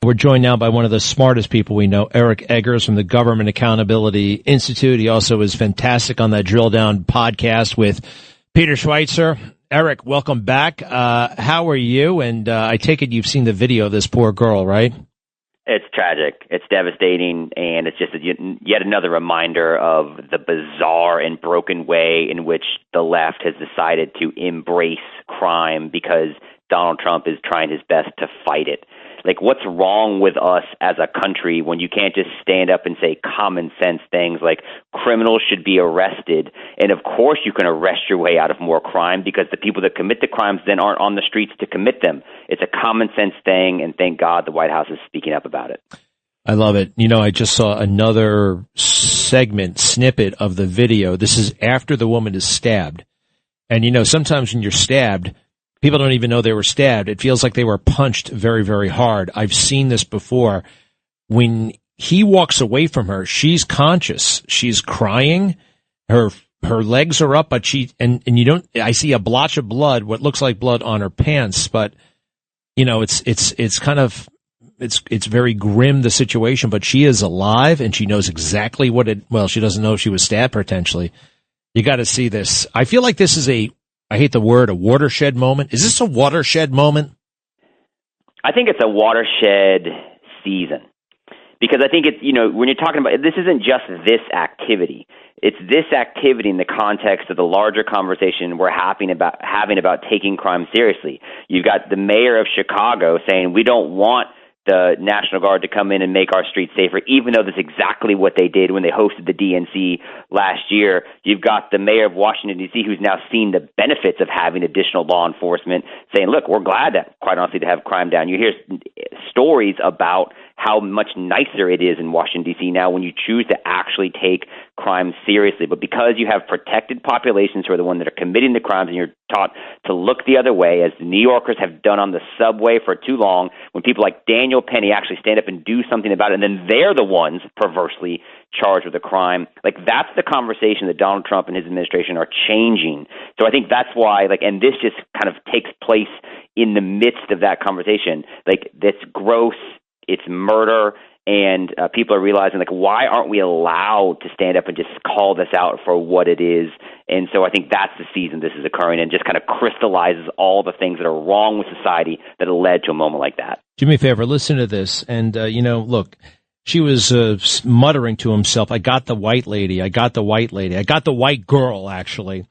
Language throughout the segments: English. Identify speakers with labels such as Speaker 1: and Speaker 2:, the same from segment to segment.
Speaker 1: We're joined now by one of the smartest people we know, Eric Eggers from the Government Accountability Institute. He also is fantastic on that Drilldown podcast with Peter Schweizer. Eric, welcome back. How are you? And I take it you've seen the video of this poor girl, right?
Speaker 2: It's tragic. It's devastating, and it's just yet another reminder of the bizarre and broken way in which the left has decided to embrace crime because Donald Trump is trying his best to fight it. Like, what's wrong with us as a country when you can't just stand up and say common sense things like criminals should be arrested? And of course you can arrest your way out of more crime because the people that commit the crimes then aren't on the streets to commit them. It's a common sense thing, and thank God the White House is speaking up about it.
Speaker 1: I love it. You know, I just saw another snippet of the video. This is after the woman is stabbed. And, you know, sometimes when you're stabbed, people don't even know they were stabbed. It feels like they were punched very, very hard. I've seen this before. When he walks away from her, she's conscious. She's crying. Her legs are up, but I see a blotch of blood, what looks like blood on her pants, but you know, it's very grim, the situation, but she is alive and she knows exactly she doesn't know if she was stabbed potentially. You got to see this. I feel like this is I hate the word, a watershed moment. Is this a watershed moment?
Speaker 2: I think it's a watershed season because I think it's, you know, when you're talking about, this isn't just this activity. It's this activity in the context of the larger conversation we're having about taking crime seriously. You've got the mayor of Chicago saying we don't want the National Guard to come in and make our streets safer, even though that's exactly what they did when they hosted the DNC last year. You've got the mayor of Washington, D.C., who's now seen the benefits of having additional law enforcement, saying, look, we're glad that, quite honestly, to have crime down. You hear stories about how much nicer it is in Washington, D.C. now when you choose to actually take crime seriously. But because you have protected populations who are the ones that are committing the crimes and you're taught to look the other way, as the New Yorkers have done on the subway for too long, when people like Daniel Penny actually stand up and do something about it, and then they're the ones perversely charged with a crime. Like, that's the conversation that Donald Trump and his administration are changing. So I think that's why, and this just kind of takes place in the midst of that conversation. Like, that's gross. It's murder, and people are realizing, why aren't we allowed to stand up and just call this out for what it is? And so I think that's the season this is occurring, and just kind of crystallizes all the things that are wrong with society that have led to a moment like that.
Speaker 1: Do me a favor, listen to this, and, look, she was muttering to himself, I got the white lady, I got the white lady, I got the white girl, actually.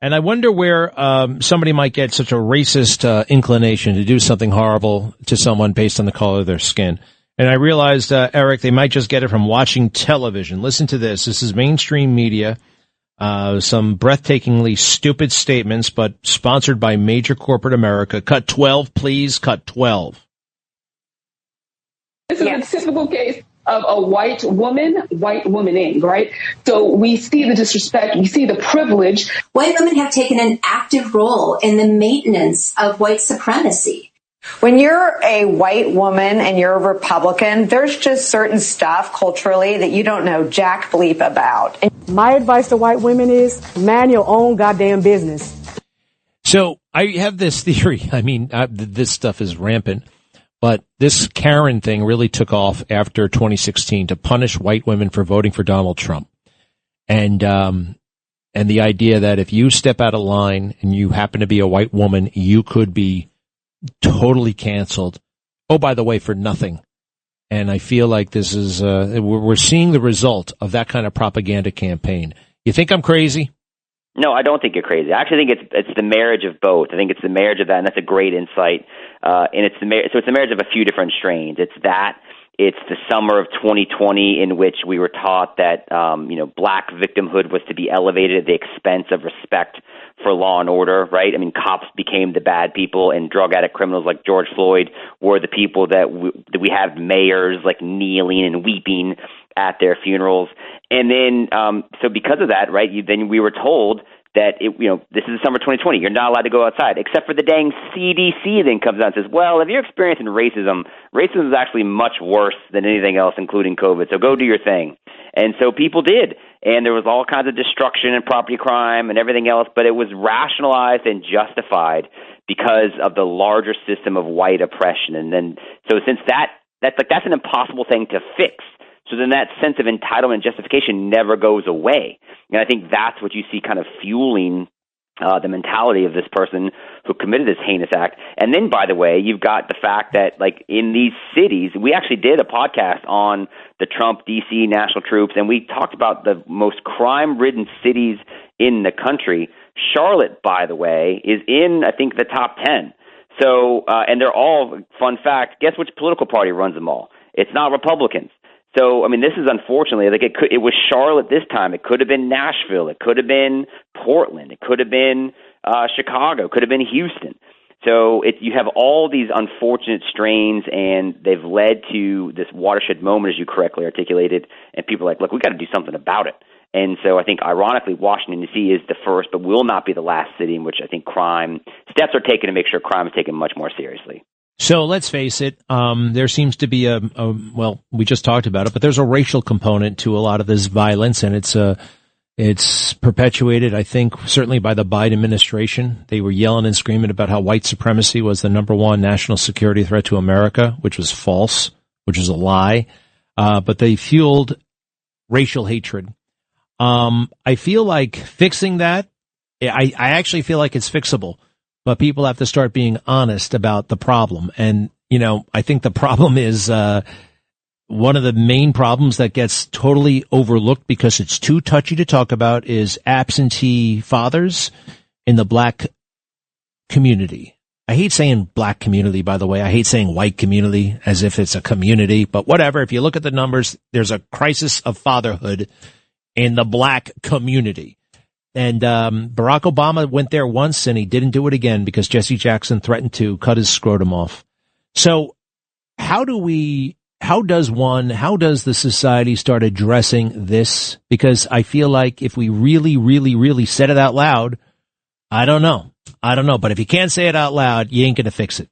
Speaker 1: And I wonder where somebody might get such a racist inclination to do something horrible to someone based on the color of their skin. And I realized, Eric, they might just get it from watching television. Listen to this. This is mainstream media. Some breathtakingly stupid statements, but sponsored by major corporate America. Cut 12, please. Cut 12.
Speaker 3: This is a typical case of a white womaning, right? So we see the disrespect, we see the privilege.
Speaker 4: White women have taken an active role in the maintenance of white supremacy.
Speaker 5: When you're a white woman and you're a Republican, there's just certain stuff culturally that you don't know jack bleep about.
Speaker 6: My advice to white women is mind your own goddamn business.
Speaker 1: So I have this theory. I mean, this stuff is rampant. But this Karen thing really took off after 2016 to punish white women for voting for Donald Trump. And the idea that if you step out of line and you happen to be a white woman, you could be totally canceled. Oh, by the way, for nothing. And I feel like this is, we're seeing the result of that kind of propaganda campaign. You think I'm crazy?
Speaker 2: No, I don't think you're crazy. I actually think it's the marriage of both. I think it's the marriage of that, and that's a great insight. And it's the marriage of a few different strains. It's the summer of 2020 in which we were taught that black victimhood was to be elevated at the expense of respect for law and order. Right? I mean, cops became the bad people, and drug addict criminals like George Floyd were the people that we have mayors like kneeling and weeping at their funerals. And then, so because of that, right, then we were told that, this is the summer 2020, you're not allowed to go outside, except for the dang CDC then comes out and says, well, if you're experiencing racism is actually much worse than anything else, including COVID, so go do your thing. And so people did, and there was all kinds of destruction and property crime and everything else, but it was rationalized and justified because of the larger system of white oppression. And then, so since that that's an impossible thing to fix. So then that sense of entitlement and justification never goes away. And I think that's what you see kind of fueling the mentality of this person who committed this heinous act. And then, by the way, you've got the fact that, like, in these cities, we actually did a podcast on the Trump D.C. national troops, and we talked about the most crime-ridden cities in the country. Charlotte, by the way, is in, I think, the top 10. So, and they're all, fun fact, guess which political party runs them all? It's not Republicans. So, I mean, this is unfortunately, like, it was Charlotte this time. It could have been Nashville. It could have been Portland. It could have been Chicago. It could have been Houston. So you have all these unfortunate strains, and they've led to this watershed moment, as you correctly articulated, and people are like, look, we got to do something about it. And so I think, ironically, Washington, D.C. is the first, but will not be the last city in which I think steps are taken to make sure crime is taken much more seriously.
Speaker 1: So let's face it, there seems to be well, we just talked about it, but there's a racial component to a lot of this violence, and it's perpetuated, I think, certainly by the Biden administration. They were yelling and screaming about how white supremacy was the number one national security threat to America, which was false, which is a lie. But they fueled racial hatred. I feel like fixing that, I actually feel like it's fixable. But people have to start being honest about the problem. And, you know, I think the problem is one of the main problems that gets totally overlooked because it's too touchy to talk about is absentee fathers in the black community. I hate saying black community, by the way. I hate saying white community as if it's a community. But whatever, if you look at the numbers, there's a crisis of fatherhood in the black community. And Barack Obama went there once, and he didn't do it again because Jesse Jackson threatened to cut his scrotum off. So how does the society start addressing this? Because I feel like if we really, really, really said it out loud, I don't know. But if you can't say it out loud, you ain't going to fix it.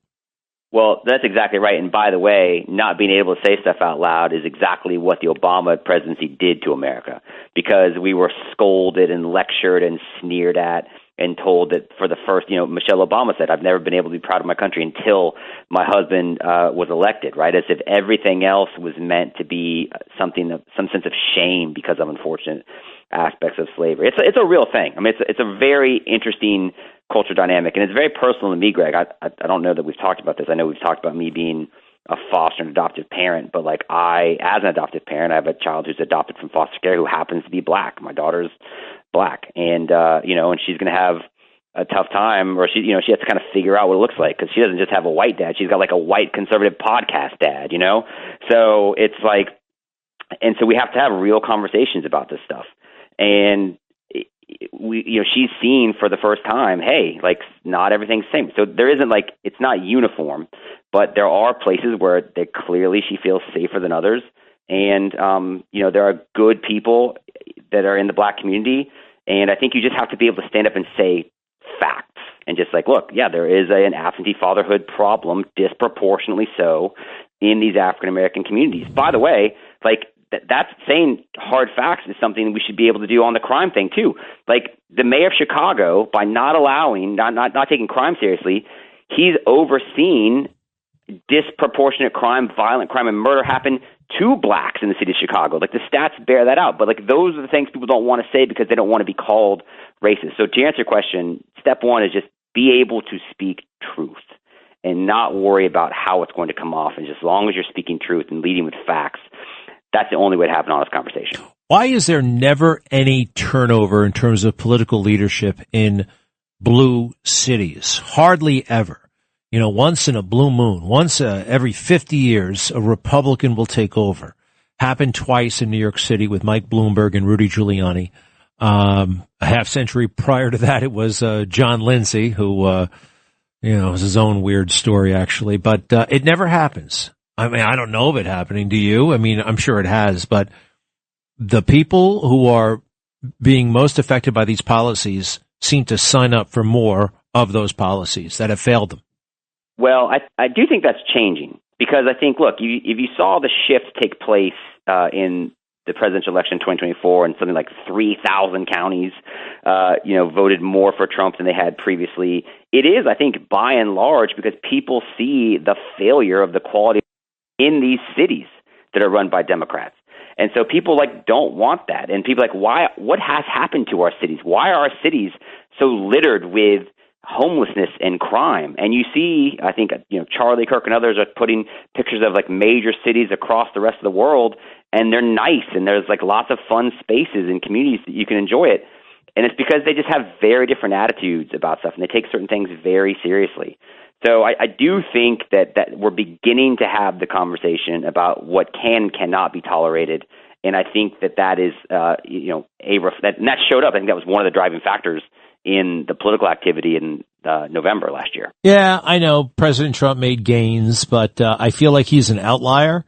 Speaker 2: Well, that's exactly right. And by the way, not being able to say stuff out loud is exactly what the Obama presidency did to America, because we were scolded and lectured and sneered at and told that for the first, Michelle Obama said, I've never been able to be proud of my country until my husband was elected, right? As if everything else was meant to be some sense of shame because of unfortunate aspects of slavery. It's a real thing. I mean, it's a very interesting culture dynamic, and it's very personal to me, Greg. I don't know that we've talked about this. I know we've talked about me being a foster and adoptive parent, but like as an adoptive parent, I have a child who's adopted from foster care who happens to be black. My daughter's black, and and she's going to have a tough time, or she has to kind of figure out what it looks like, because she doesn't just have a white dad. She's got like a white conservative podcast dad, So it's like, and so we have to have real conversations about this stuff. And she's seen for the first time, hey, like, not everything's the same. So there isn't it's not uniform, but there are places where clearly she feels safer than others. And, there are good people that are in the black community. And I think you just have to be able to stand up and say facts and just look, yeah, there is an absentee fatherhood problem, disproportionately so, in these African-American communities. By the way, that's saying hard facts is something we should be able to do on the crime thing too. Like the mayor of Chicago, by not taking crime seriously, he's overseen disproportionate crime, violent crime, and murder happen to blacks in the city of Chicago. Like the stats bear that out. But those are the things people don't want to say because they don't want to be called racist. So to answer your question, step one is just be able to speak truth and not worry about how it's going to come off. And just as long as you're speaking truth and leading with facts, that's the only way to have an honest conversation.
Speaker 1: Why is there never any turnover in terms of political leadership in blue cities? Hardly ever. Once in a blue moon, once every 50 years, a Republican will take over. Happened twice in New York City with Mike Bloomberg and Rudy Giuliani. A half century prior to that, it was John Lindsay, who, was his own weird story, actually. But it never happens. I mean, I don't know of it happening. Do you? I mean, I'm sure it has, but the people who are being most affected by these policies seem to sign up for more of those policies that have failed them.
Speaker 2: Well, I do think that's changing, because I think, look, if you saw the shift take place in the presidential election in 2024, and something like 3,000 counties, voted more for Trump than they had previously, it is, I think, by and large, because people see the failure of the quality in these cities that are run by Democrats. And so people don't want that. And people why? What has happened to our cities? Why are our cities so littered with homelessness and crime? And you see, I think, Charlie Kirk and others are putting pictures of major cities across the rest of the world, and they're nice, and there's lots of fun spaces and communities that you can enjoy it. And it's because they just have very different attitudes about stuff, and they take certain things very seriously. So I do think that we're beginning to have the conversation about what can and cannot be tolerated, and I think that is and that showed up. I think that was one of the driving factors in the political activity in November last year.
Speaker 1: Yeah, I know President Trump made gains, but I feel like he's an outlier.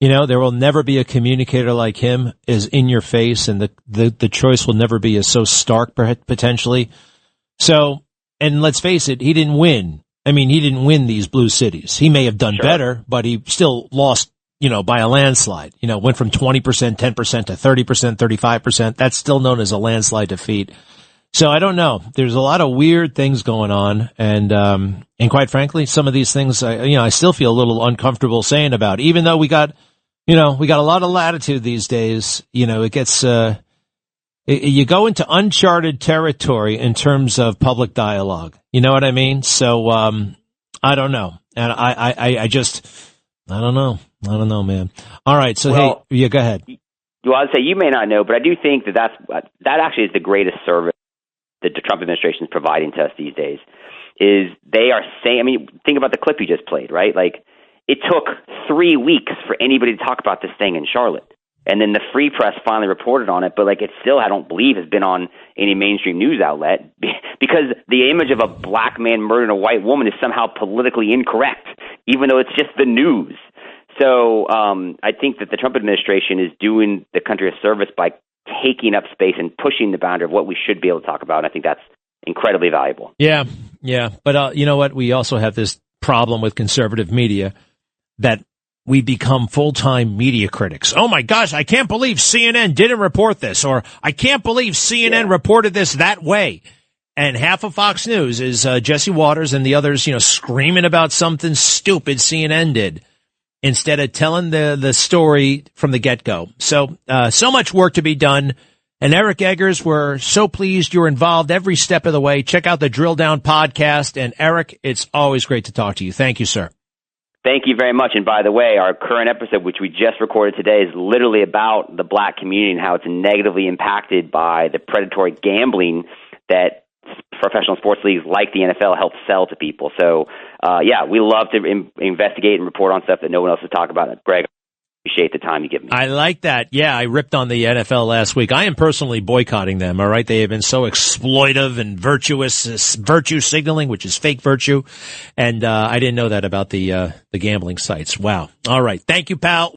Speaker 1: There will never be a communicator like him, is in your face, and the choice will never be so stark potentially. So, and let's face it, he didn't win. I mean, he didn't win these blue cities. He may have done better, but he still lost, by a landslide. Went from 20%, 10% to 30%, 35%. That's still known as a landslide defeat. So I don't know. There's a lot of weird things going on, and quite frankly, some of these things, I still feel a little uncomfortable saying about. Even though we got a lot of latitude these days. It gets you go into uncharted territory in terms of public dialogue. You know what I mean? So I don't know, and I don't know. I don't know, man. All right, so
Speaker 2: well,
Speaker 1: hey, go ahead.
Speaker 2: Well, I'd say you may not know, but I do think that actually is the greatest service that the Trump administration is providing to us these days. Is they are saying, think about the clip you just played, right? It took 3 weeks for anybody to talk about this thing in Charlotte. And then the Free Press finally reported on it, but it still, I don't believe, has been on any mainstream news outlet because the image of a black man murdering a white woman is somehow politically incorrect, even though it's just the news. So I think that the Trump administration is doing the country a service by taking up space and pushing the boundary of what we should be able to talk about. And I think that's incredibly valuable.
Speaker 1: Yeah. But you know what? We also have this problem with conservative media that we become full-time media critics. Oh my gosh, I can't believe CNN didn't report this, or I can't believe CNN reported this that way. And half of Fox News is Jesse Waters and the others, screaming about something stupid CNN did, instead of telling the story from the get-go. So much work to be done. And Eric Eggers, we're so pleased you're involved every step of the way. Check out the Drilldown podcast. And Eric, it's always great to talk to you. Thank you, sir.
Speaker 2: Thank you very much. And by the way, our current episode, which we just recorded today, is literally about the black community and how it's negatively impacted by the predatory gambling that professional sports leagues like the NFL help sell to people. So, we love to investigate and report on stuff that no one else is talking about. Greg, I appreciate the time you give me.
Speaker 1: I like that. Yeah, I ripped on the NFL last week. I am personally boycotting them, all right? They have been so exploitive and virtuous, virtue signaling, which is fake virtue. And I didn't know that about the gambling sites. Wow. All right. Thank you, pal.